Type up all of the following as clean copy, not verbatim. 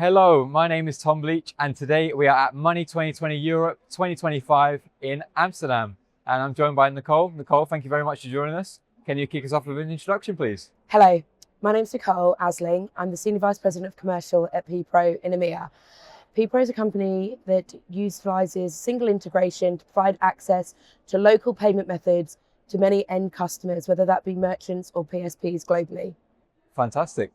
Hello, my name is Tom Bleach, and today we are at Money20 Europe 2025 in Amsterdam. And I'm joined by Nicole. Nicole, thank you very much for joining us. Can you kick us off with an introduction, please? Hello, my name's Nicole Asling. I'm the Senior Vice President of Commercial at PPRO in EMEA. PPRO is a company that utilises single integration to provide access to local payment methods to many end customers, whether that be merchants or PSPs globally. Fantastic.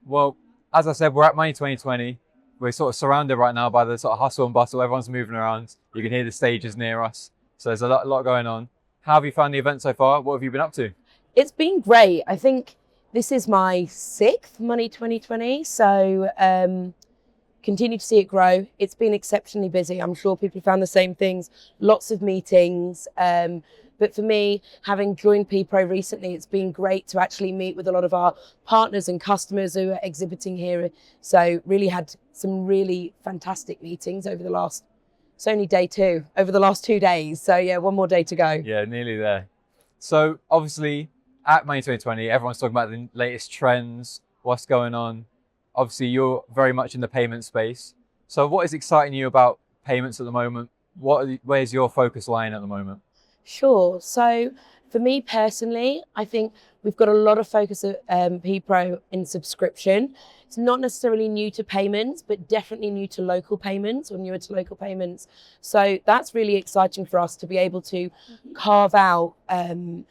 Well, as I said, we're at Money 2020. We're sort of surrounded right now by the sort of hustle and bustle. Everyone's moving around. You can hear the stages near us. So there's a lot going on. How have you found the event so far? What have you been up to? It's been great. I think this is my 6th Money 2020. So continue to see it grow. It's been exceptionally busy. I'm sure people found the same things. Lots of meetings. But for me, having joined PPRO recently, it's been great to actually meet with a lot of our partners and customers who are exhibiting here. So really had some really fantastic meetings over the last, it's only day 2, over the last 2 days. So yeah, one more day to go. Yeah, nearly there. So obviously at Money 2020, everyone's talking about the latest trends, what's going on. Obviously you're very much in the payment space. So what is exciting you about payments at the moment? Where's your focus lying at the moment? Sure. So for me personally, I think we've got a lot of focus at PPRO in subscription. It's not necessarily new to payments, but definitely new to local payments or newer to local payments. So that's really exciting for us to be able to carve out an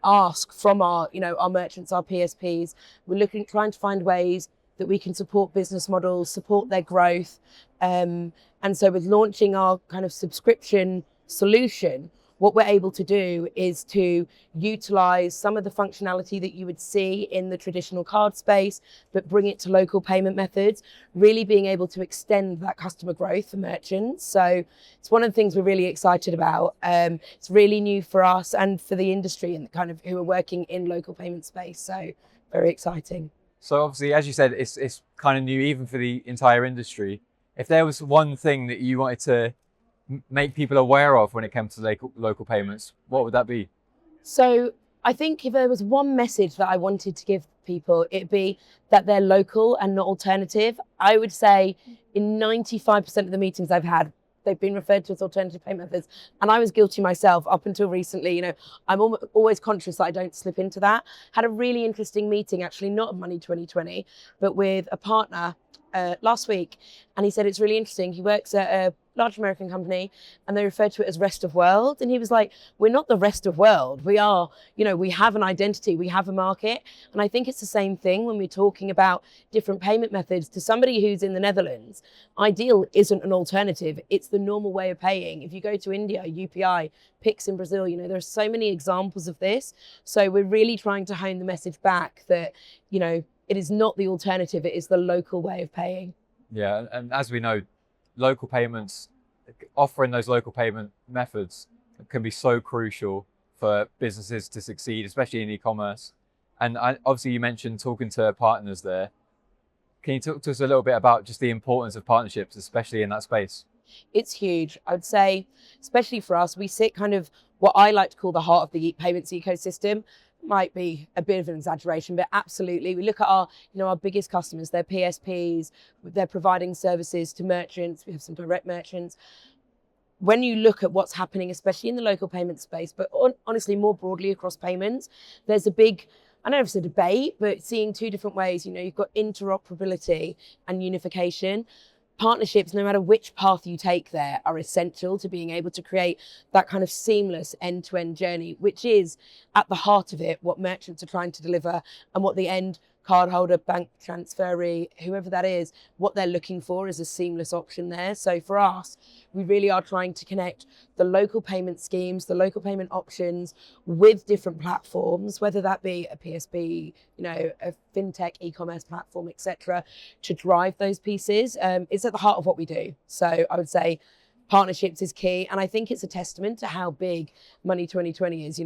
ask from our merchants, our PSPs. We're trying to find ways that we can support business models, support their growth. And so with launching our kind of subscription solution, what we're able to do is to utilize some of the functionality that you would see in the traditional card space, but bring it to local payment methods, really being able to extend that customer growth for merchants. So it's one of the things we're really excited about. It's really new for us and for the industry and kind of who are working in local payment space. So very exciting. So obviously, as you said, it's kind of new even for the entire industry. If there was one thing that you wanted to make people aware of when it comes to local payments, what would that be? So I think if there was one message that I wanted to give people, it'd be that they're local and not alternative. I would say in 95% of the meetings I've had, they've been referred to as alternative payment methods. And I was guilty myself up until recently. I'm always conscious that I don't slip into that. Had a really interesting meeting, actually, not at Money 2020, but with a partner last week. And he said, it's really interesting. He works at a large American company and they refer to it as rest of world. And he was like, we're not the rest of world. We are, we have an identity, we have a market. And I think it's the same thing when we're talking about different payment methods. To somebody who's in the Netherlands, Ideal isn't an alternative. It's the normal way of paying. If you go to India, UPI, Pix in Brazil, there are so many examples of this. So we're really trying to hone the message back that, it is not the alternative, it is the local way of paying. Yeah, and as we know, local payments, offering those local payment methods can be so crucial for businesses to succeed, especially in e-commerce. And obviously you mentioned talking to partners there. Can you talk to us a little bit about just the importance of partnerships, especially in that space? It's huge. I would say, especially for us, we sit kind of what I like to call the heart of the payments ecosystem. Might be a bit of an exaggeration, but absolutely. We look at our biggest customers, they're PSPs, they're providing services to merchants. We have some direct merchants. When you look at what's happening, especially in the local payment space, but honestly, more broadly across payments, there's a big, I don't know if it's a debate, but seeing two different ways. You've got interoperability and unification. Partnerships, no matter which path you take there, are essential to being able to create that kind of seamless end-to-end journey, which is at the heart of it, what merchants are trying to deliver and what the end cardholder, bank transferee, whoever that is, what they're looking for is a seamless option there. So for us, we really are trying to connect the local payment schemes, the local payment options with different platforms, whether that be a PSP, a Fintech e-commerce platform, etc., to drive those pieces. It's at the heart of what we do. So I would say partnerships is key. And I think it's a testament to how big Money 2020 is.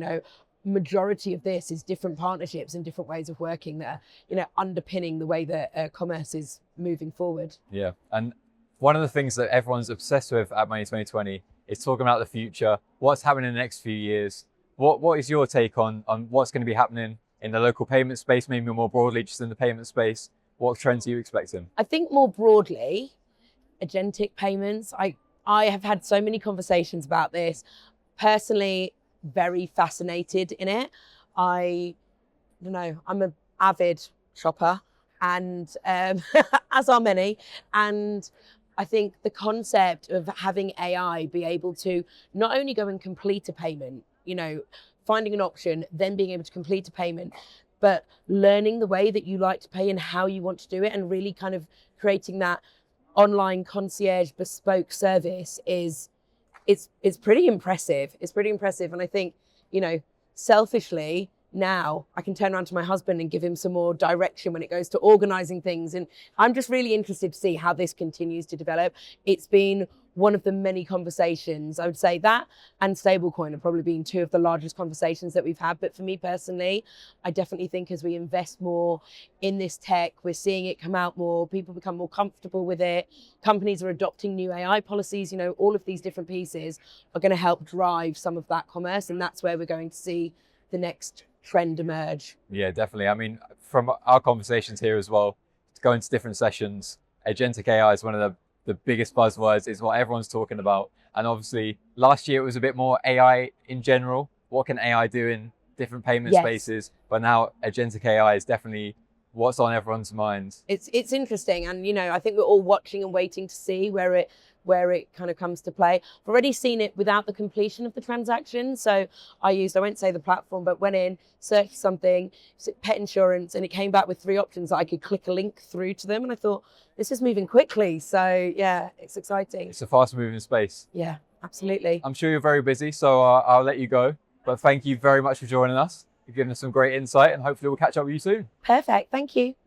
Majority of this is different partnerships and different ways of working that are, underpinning the way that commerce is moving forward. Yeah, and one of the things that everyone's obsessed with at Money 2020 is talking about the future, what's happening in the next few years. What is your take on what's going to be happening in the local payment space, maybe more broadly just in the payment space? What trends are you expecting? I think more broadly, agentic payments. I have had so many conversations about this. Personally, very fascinated in it. I don't know, I'm an avid shopper, and as are many. And I think the concept of having AI be able to not only go and complete a payment, finding an option, then being able to complete a payment, but learning the way that you like to pay and how you want to do it, and really kind of creating that online concierge bespoke service it's pretty impressive. It's pretty impressive. And I think, selfishly, now I can turn around to my husband and give him some more direction when it goes to organizing things. And I'm just really interested to see how this continues to develop. It's been one of the many conversations. I would say that and stablecoin have probably been two of the largest conversations that we've had. But for me personally, I definitely think as we invest more in this tech, we're seeing it come out more, people become more comfortable with it. Companies are adopting new AI policies, all of these different pieces are going to help drive some of that commerce. And that's where we're going to see the next trend emerge. Yeah, definitely. I mean, from our conversations here as well, to go into different sessions, agentic AI is one of the biggest buzzwords. It's what everyone's talking about. And obviously, last year it was a bit more AI in general. What can AI do in different payment spaces? But now agentic AI is definitely what's on everyone's minds. It's interesting. And, I think we're all watching and waiting to see where it kind of comes to play. I've already seen it without the completion of the transaction. So I won't say the platform, but went in, searched something, pet insurance, and it came back with 3 options that I could click a link through to them. And I thought, this is moving quickly. So yeah, it's exciting. It's a fast moving space. Yeah, absolutely. I'm sure you're very busy, so I'll let you go. But thank you very much for joining us. You've given us some great insight, and hopefully we'll catch up with you soon. Perfect. Thank you.